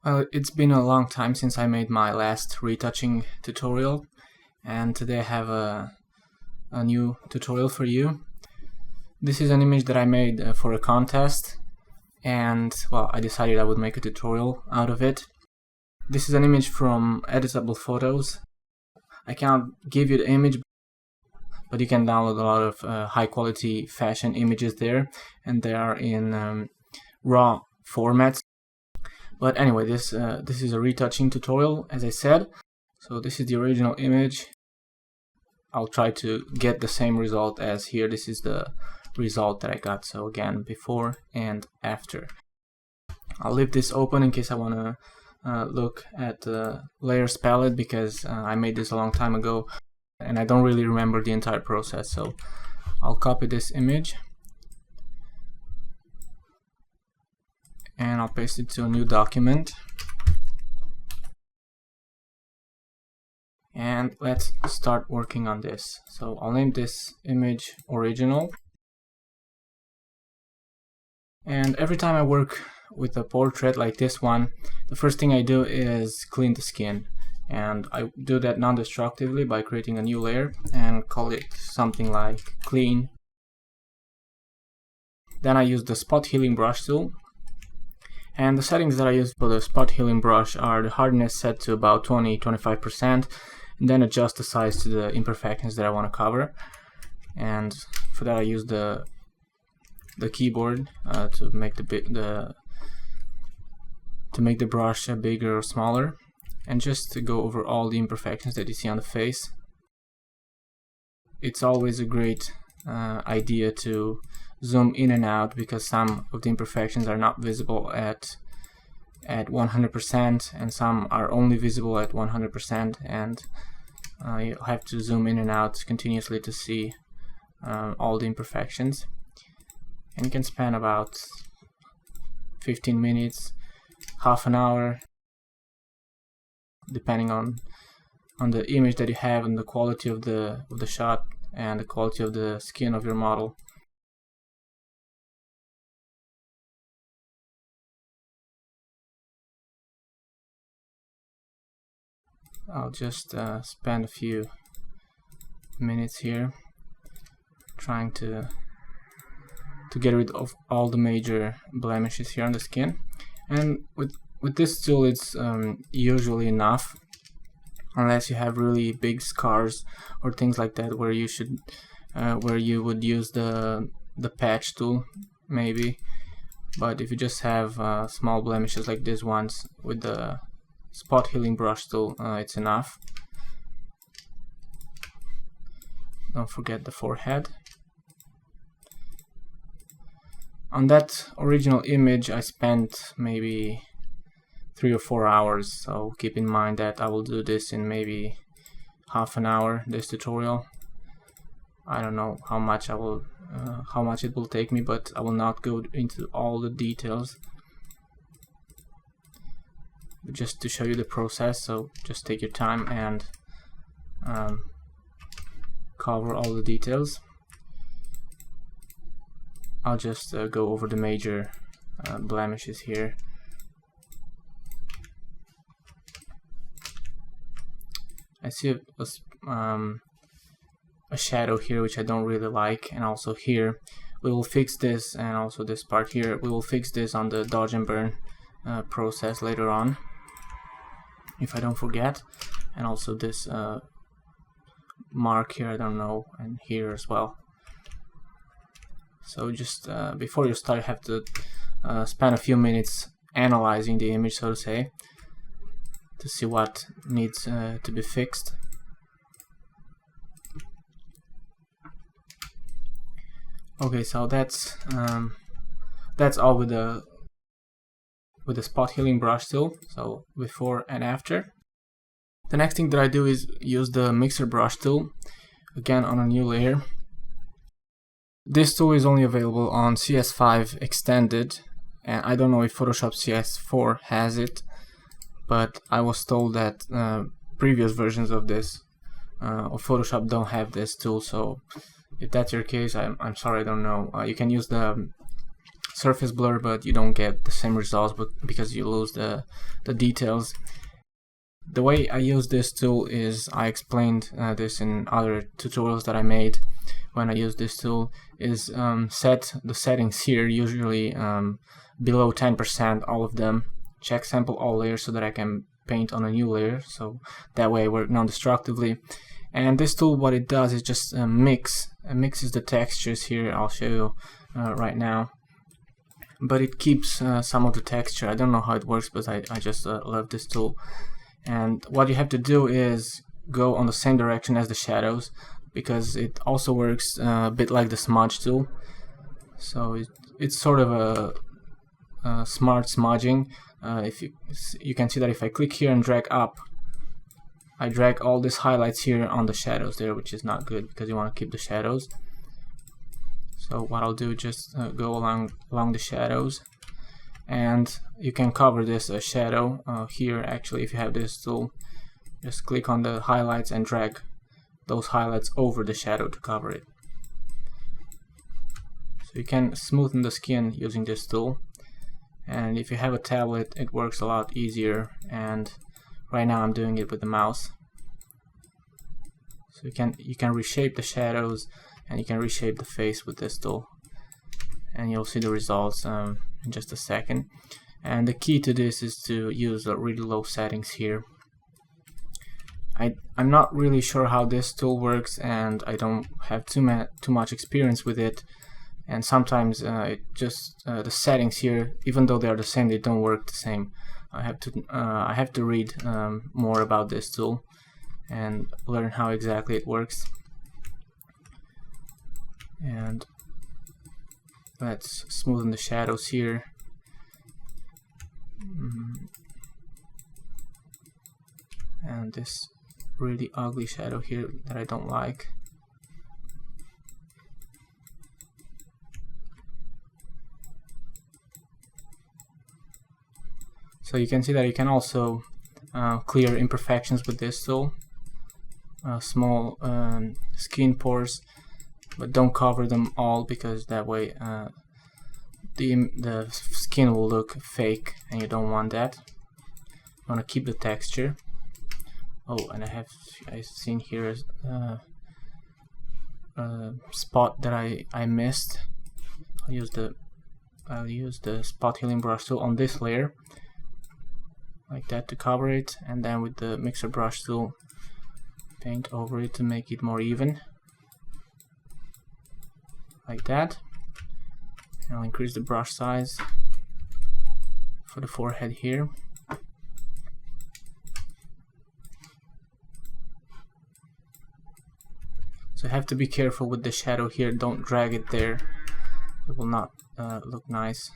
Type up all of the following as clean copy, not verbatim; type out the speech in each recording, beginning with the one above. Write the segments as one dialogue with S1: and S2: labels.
S1: Well, it's been a long time since I made my last retouching tutorial, and today I have a new tutorial for you. This is an image that I made for a contest, and well, I decided I would make a tutorial out of it. This is an image from Editable Photos. I cannot give you the image, but you can download a lot of high quality fashion images there, and they are in raw formats. But anyway, this is a retouching tutorial, as I said. So this is the original image. I'll try to get the same result as here. This is the result that I got. So again, before and after. I'll leave this open in case I want to look at the layers palette, because I made this a long time ago and I don't really remember the entire process. So I'll copy this image and I'll paste it to a new document. And let's start working on this. So I'll name this image original. And every time I work with a portrait like this one, the first thing I do is clean the skin. And I do that non-destructively by creating a new layer and call it something like clean. Then I use the spot healing brush tool. And the settings that I use for the spot healing brush are the hardness set to about 20-25%, and then adjust the size to the imperfections that I want to cover. And for that I use the keyboard to make the brush bigger or smaller, and just to go over all the imperfections that you see on the face. It's always a great idea to zoom in and out, because some of the imperfections are not visible at 100% and some are only visible at 100%, and you have to zoom in and out continuously to see all the imperfections. And you can spend about 15 minutes, half an hour, depending on the image that you have and the quality of the shot and the quality of the skin of your model. I'll just spend a few minutes here trying to get rid of all the major blemishes here on the skin. And with this tool, it's usually enough, unless you have really big scars or things like that, where you would use the patch tool maybe. But if you just have small blemishes like these ones, with the spot healing brush tool, it's enough. Don't forget the forehead. On that original image I spent maybe 3 or 4 hours, so keep in mind that I will do this in maybe half an hour, this tutorial. I don't know how much it will take me, but I will not go into all the details, just to show you the process. So just take your time and cover all the details. I'll just go over the major blemishes here. I see a shadow here which I don't really like, and also here. We will fix this, and also this part here. We will fix this on the dodge and burn process later on, if I don't forget. And also this mark here, I don't know, and here as well. So just before you start, you have to spend a few minutes analyzing the image, so to say, to see what needs to be fixed. Okay, so that's all with the spot healing brush tool. So before and after. The next thing that I do is use the mixer brush tool, again on a new layer. This tool is only available on CS5 Extended, and I don't know if Photoshop CS4 has it, but I was told that previous versions of this of Photoshop don't have this tool. So if that's your case, I'm sorry, I don't know. You can use the surface blur, but you don't get the same results because you lose the details. The way I use this tool is, I explained this in other tutorials that I made. When I use this tool is set the settings here, usually below 10%, all of them. Check sample all layers so that I can paint on a new layer, so that way I work non-destructively. And this tool, what it does is just mixes the textures here. I'll show you right now. But it keeps some of the texture. I don't know how it works, but I just love this tool. And what you have to do is go on the same direction as the shadows, because it also works a bit like the smudge tool. So it's sort of a smart smudging. If you can see that if I click here and drag up, I drag all these highlights here on the shadows there, which is not good because you want to keep the shadows. So what I'll do, just go along the shadows, and you can cover this shadow here. Actually, if you have this tool, just click on the highlights and drag those highlights over the shadow to cover it. So you can smoothen the skin using this tool, and if you have a tablet it works a lot easier, and right now I'm doing it with the mouse. So you can reshape the shadows, and you can reshape the face with this tool, and you'll see the results in just a second. And the key to this is to use really low settings here. I'm not really sure how this tool works, and I don't have too much experience with it, and sometimes it just the settings here, even though they are the same, they don't work the same. I have to read more about this tool and learn how exactly it works. And let's smoothen the shadows here. And this really ugly shadow here that I don't like. So you can see that you can also clear imperfections with this tool. Small skin pores, but don't cover them all, because that way the skin will look fake, and you don't want that. You want to keep the texture. Oh, and I've seen here a spot that I missed. I'll use the spot healing brush tool on this layer, like that, to cover it, and then with the mixer brush tool paint over it to make it more even, like that. And I'll increase the brush size for the forehead here. So you have to be careful with the shadow here, don't drag it there, it will not look nice.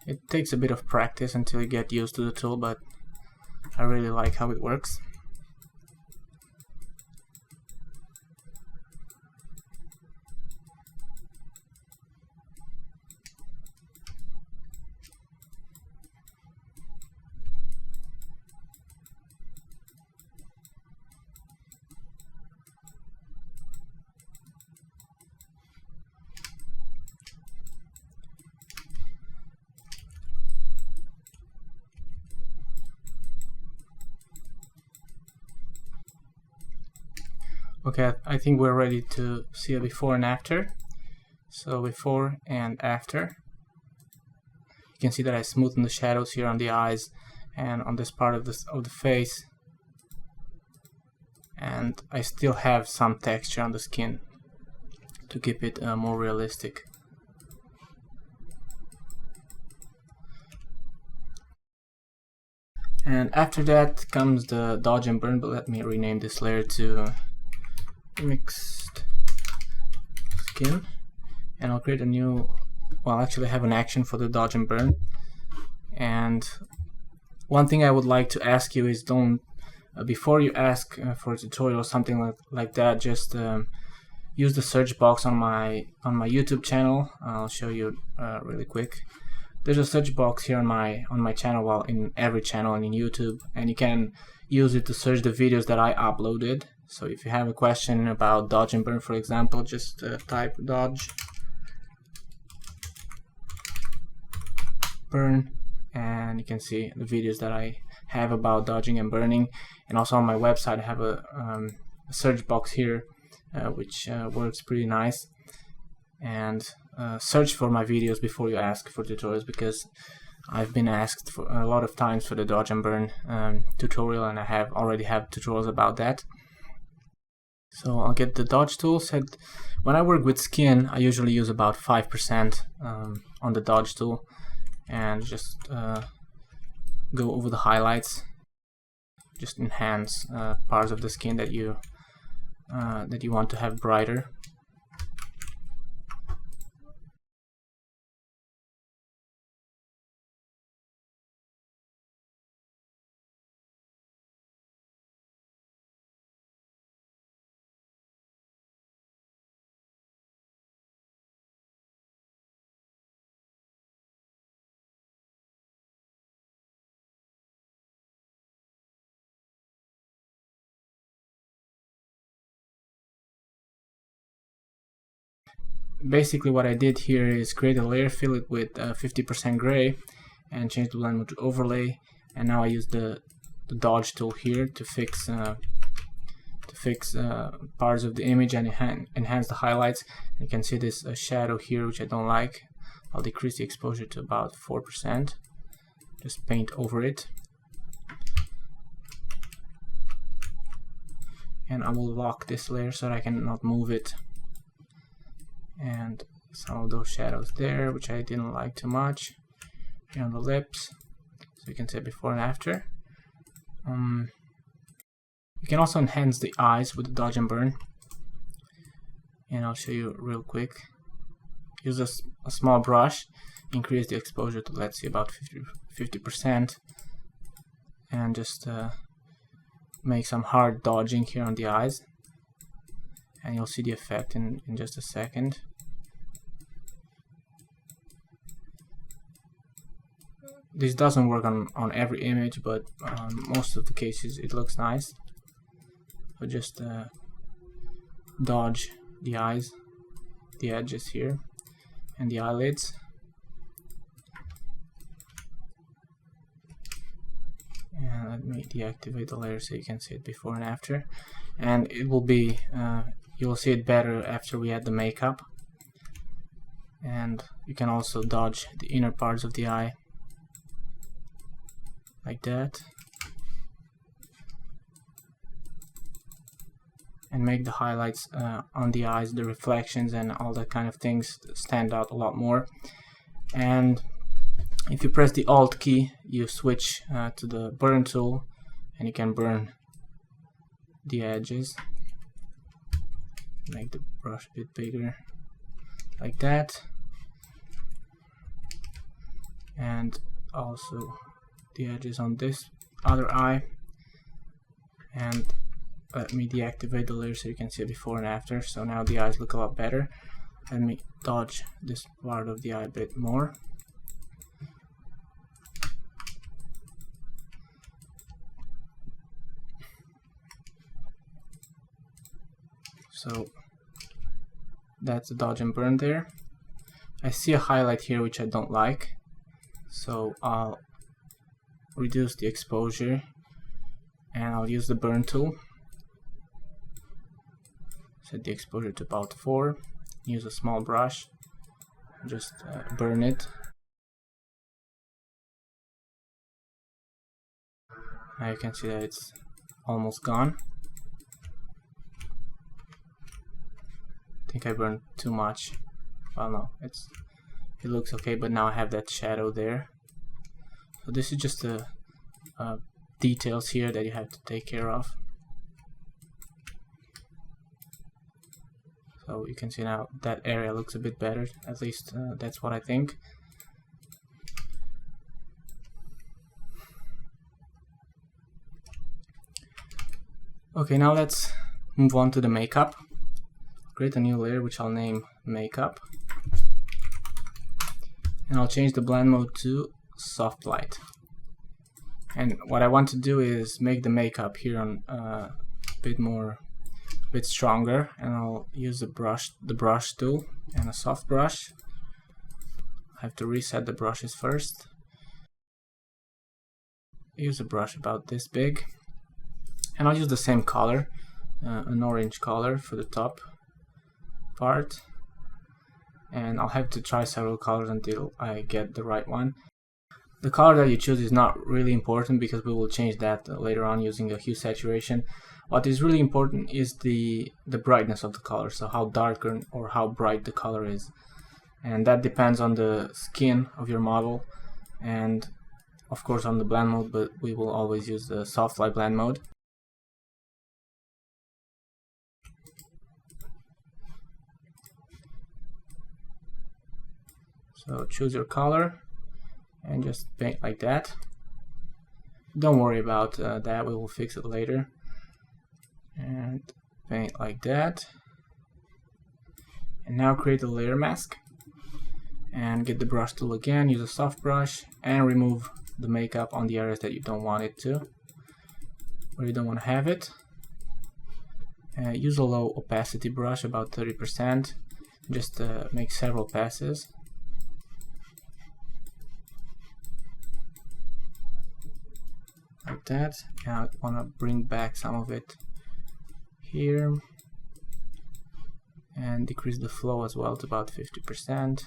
S1: It takes a bit of practice until you get used to the tool, but I really like how it works. Okay, I think we're ready to see a before and after. So before and after. You can see that I smoothened the shadows here on the eyes and on this part of the face. And I still have some texture on the skin to keep it more realistic. And after that comes the dodge and burn, but let me rename this layer to mixed skin, and I'll create a new, well, actually I have an action for the dodge and burn. And one thing I would like to ask you is, don't before you ask for a tutorial or something like that, just use the search box on my YouTube channel. I'll show you really quick. There's a search box here on my channel, well, in every channel and in YouTube, and you can use it to search the videos that I uploaded. So if you have a question about dodge and burn, for example, just type dodge burn, and you can see the videos that I have about dodging and burning. And also on my website I have a search box here which works pretty nice. And search for my videos before you ask for tutorials, because I've been asked for a lot of times for the dodge and burn tutorial, and I already have tutorials about that. So I'll get the dodge tool set. When I work with skin, I usually use about 5% on the dodge tool, and just go over the highlights, just enhance parts of the skin that you want to have brighter. Basically what I did here is create a layer, fill it with 50% gray, and change the blend mode to overlay. And now I use the dodge tool here to fix parts of the image and enhance the highlights. You can see this shadow here, which I don't like. I'll decrease the exposure to about 4%. Just paint over it. And I will lock this layer so that I cannot move it. And some of those shadows there, which I didn't like too much, here on the lips, so you can see before and after. You can also enhance the eyes with the dodge and burn, and I'll show you real quick. Use a small brush, increase the exposure to, let's see, about 50%, and just make some hard dodging here on the eyes, and you'll see the effect in just a second. This doesn't work on every image, but most of the cases it looks nice. So just dodge the eyes, the edges here, and the eyelids. And let me deactivate the layer so you can see it before and after. And it will be, you'll see it better after we add the makeup. And you can also dodge the inner parts of the eye, like that, and make the highlights on the eyes, the reflections and all that kind of things stand out a lot more. And if you press the Alt key, you switch to the burn tool, and you can burn the edges. Make the brush a bit bigger, like that, and also the edges on this other eye. And let me deactivate the layer so you can see it before and after. So now the eyes look a lot better. Let me dodge this part of the eye a bit more. So that's the dodge and burn there. I see a highlight here which I don't like, so I'll reduce the exposure and I'll use the burn tool. Set the exposure to about 4. Use a small brush, just burn it. Now you can see that it's almost gone. I think I burned too much. Well, no, it looks okay, but now I have that shadow there. So this is just the details here that you have to take care of. So you can see now that area looks a bit better, at least that's what I think. Okay, now let's move on to the makeup. Create a new layer which I'll name makeup, and I'll change the blend mode to soft light. And what I want to do is make the makeup here on a bit more bit stronger, and I'll use the brush tool and a soft brush. I have to reset the brushes first. Use a brush about this big, and I'll use the same color, an orange color for the top part, and I'll have to try several colors until I get the right one. The color that you choose is not really important because we will change that later on using a hue saturation. What is really important is the brightness of the color, so how dark or how bright the color is, and that depends on the skin of your model and of course on the blend mode, but we will always use the soft light blend mode. So choose your color and just paint like that. Don't worry about that, we will fix it later. And paint like that. And now create a layer mask and get the brush tool again, use a soft brush and remove the makeup on the areas that you don't want it to, where you don't want to have it. Use a low opacity brush, about 30%, just make several passes. Like that. Now I want to bring back some of it here and decrease the flow as well to about 50%.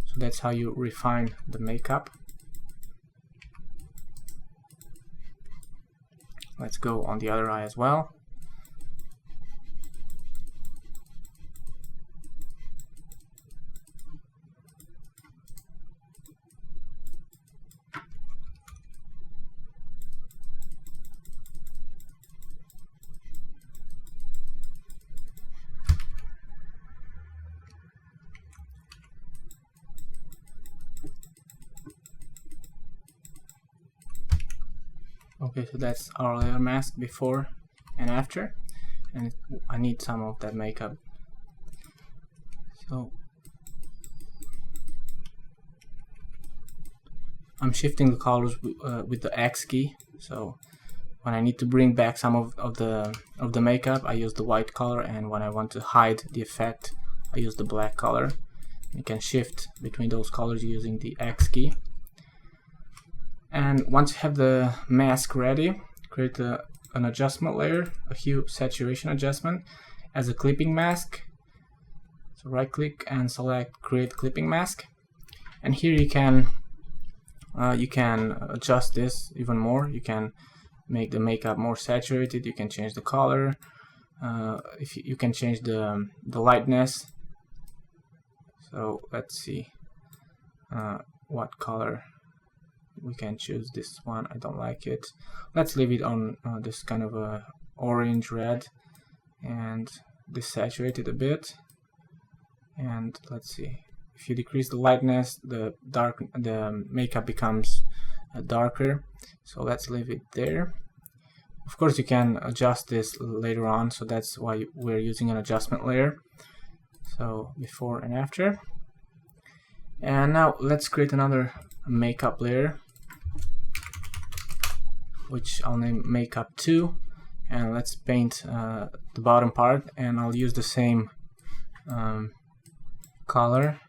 S1: So that's how you refine the makeup. Let's go on the other eye as well. Okay, so that's our layer mask before and after, and I need some of that makeup. So I'm shifting the colors with the X key. So when I need to bring back some of the makeup, I use the white color, and when I want to hide the effect, I use the black color. You can shift between those colors using the X key. And once you have the mask ready, create an adjustment layer, a hue saturation adjustment as a clipping mask. So right click and select create clipping mask, and here you can adjust this even more. You can make the makeup more saturated, you can change the color, if you can change the lightness. So let's see what color we can choose. This one, I don't like it. Let's leave it on this kind of a orange red and desaturate it a bit. And let's see, if you decrease the lightness, the makeup becomes darker. So let's leave it there. Of course you can adjust this later on, so that's why we're using an adjustment layer. So before and after. And now let's create another makeup layer, which I'll name makeup 2, and let's paint the bottom part, and I'll use the same color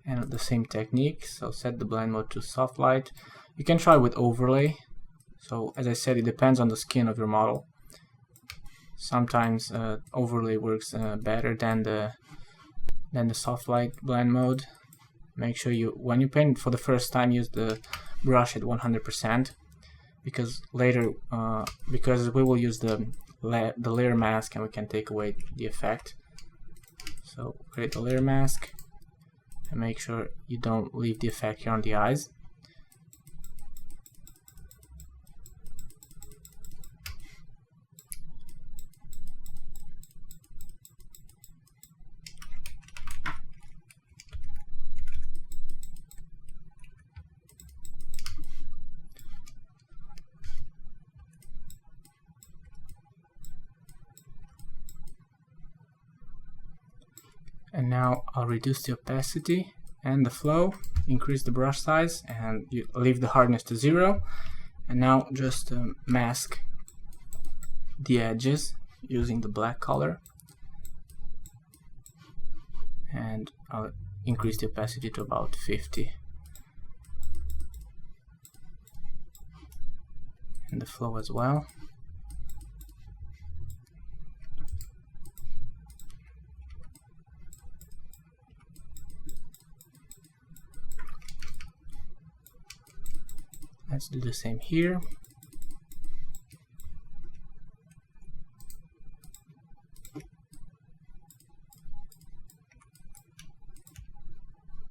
S1: and the same technique. So set the blend mode to soft light. You can try with overlay. So as I said, it depends on the skin of your model. Sometimes overlay works better than the soft light blend mode. Make sure when you paint for the first time, use the brush at 100%, because later, because we will use the layer mask and we can take away the effect. So create the layer mask and make sure you don't leave the effect here on the eyes. And now I'll reduce the opacity and the flow, increase the brush size, and you leave the hardness to 0. And now just mask the edges using the black color, and I'll increase the opacity to about 50. And the flow as well. Let's do the same here.